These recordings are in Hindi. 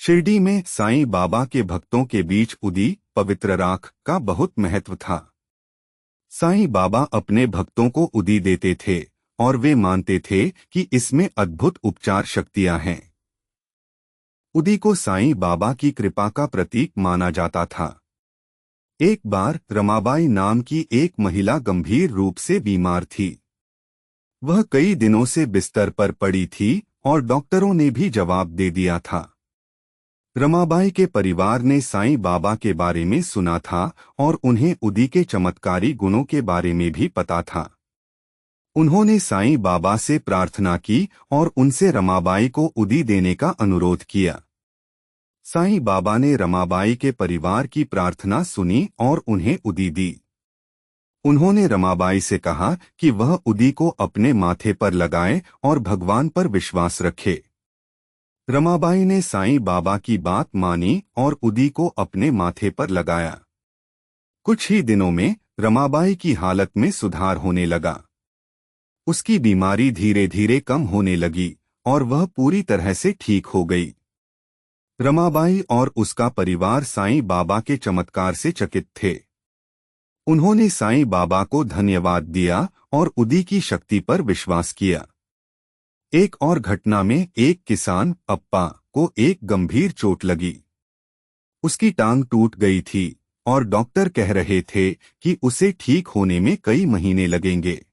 शिरडी में साईं बाबा के भक्तों के बीच उदी पवित्र राख का बहुत महत्व था। साईं बाबा अपने भक्तों को उदी देते थे और वे मानते थे कि इसमें अद्भुत उपचार शक्तियां हैं। उदी को साईं बाबा की कृपा का प्रतीक माना जाता था। एक बार रमाबाई नाम की एक महिला गंभीर रूप से बीमार थी। वह कई दिनों से बिस्तर पर पड़ी थी और डॉक्टरों ने भी जवाब दे दिया था। रमाबाई के परिवार ने साईं बाबा के बारे में सुना था और उन्हें उदी के चमत्कारी गुणों के बारे में भी पता था। उन्होंने साईं बाबा से प्रार्थना की और उनसे रमाबाई को उदी देने का अनुरोध किया। साईं बाबा ने रमाबाई के परिवार की प्रार्थना सुनी और उन्हें उदी दी। उन्होंने रमाबाई से कहा कि वह उदी को अपने माथे पर लगाए और भगवान पर विश्वास रखे। रमाबाई ने साईं बाबा की बात मानी और उदी को अपने माथे पर लगाया। कुछ ही दिनों में रमाबाई की हालत में सुधार होने लगा। उसकी बीमारी धीरे धीरे कम होने लगी और वह पूरी तरह से ठीक हो गई। रमाबाई और उसका परिवार साईं बाबा के चमत्कार से चकित थे। उन्होंने साईं बाबा को धन्यवाद दिया और उदी की शक्ति पर विश्वास किया। एक और घटना में एक किसान अप्पा को एक गंभीर चोट लगी। उसकी टांग टूट गई थी और डॉक्टर कह रहे थे कि उसे ठीक होने में कई महीने लगेंगे।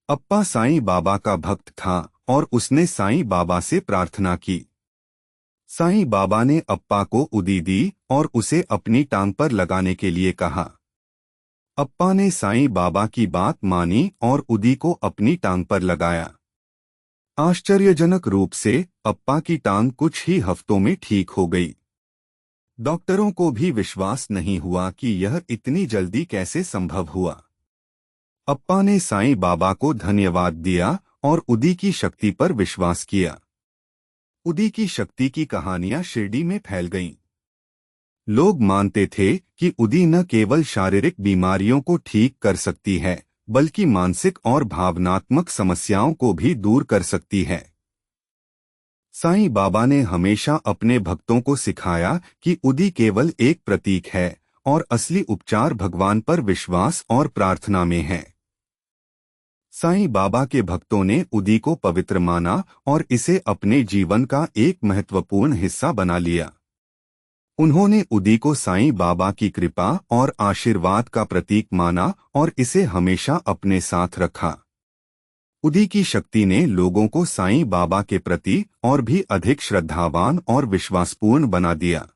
अप्पा साईं बाबा का भक्त था और उसने साईं बाबा से प्रार्थना की। साईं बाबा ने अप्पा को उदी दी और उसे अपनी टांग पर लगाने के लिए कहा। अप्पा ने साईं बाबा की बात मानी और उदी को अपनी टांग पर लगाया। आश्चर्यजनक रूप से अप्पा की टांग कुछ ही हफ्तों में ठीक हो गई। डॉक्टरों को भी विश्वास नहीं हुआ कि यह इतनी जल्दी कैसे संभव हुआ। अप्पा ने साईं बाबा को धन्यवाद दिया और उदी की शक्ति पर विश्वास किया। उदी की शक्ति की कहानियां शिरडी में फैल गईं। लोग मानते थे कि उदी न केवल शारीरिक बीमारियों को ठीक कर सकती है बल्कि मानसिक और भावनात्मक समस्याओं को भी दूर कर सकती है। साईं बाबा ने हमेशा अपने भक्तों को सिखाया कि उदी केवल एक प्रतीक है और असली उपचार भगवान पर विश्वास और प्रार्थना में है। साईं बाबा के भक्तों ने उदी को पवित्र माना और इसे अपने जीवन का एक महत्वपूर्ण हिस्सा बना लिया। उन्होंने उदी को साईं बाबा की कृपा और आशीर्वाद का प्रतीक माना और इसे हमेशा अपने साथ रखा। उदी की शक्ति ने लोगों को साईं बाबा के प्रति और भी अधिक श्रद्धावान और विश्वासपूर्ण बना दिया।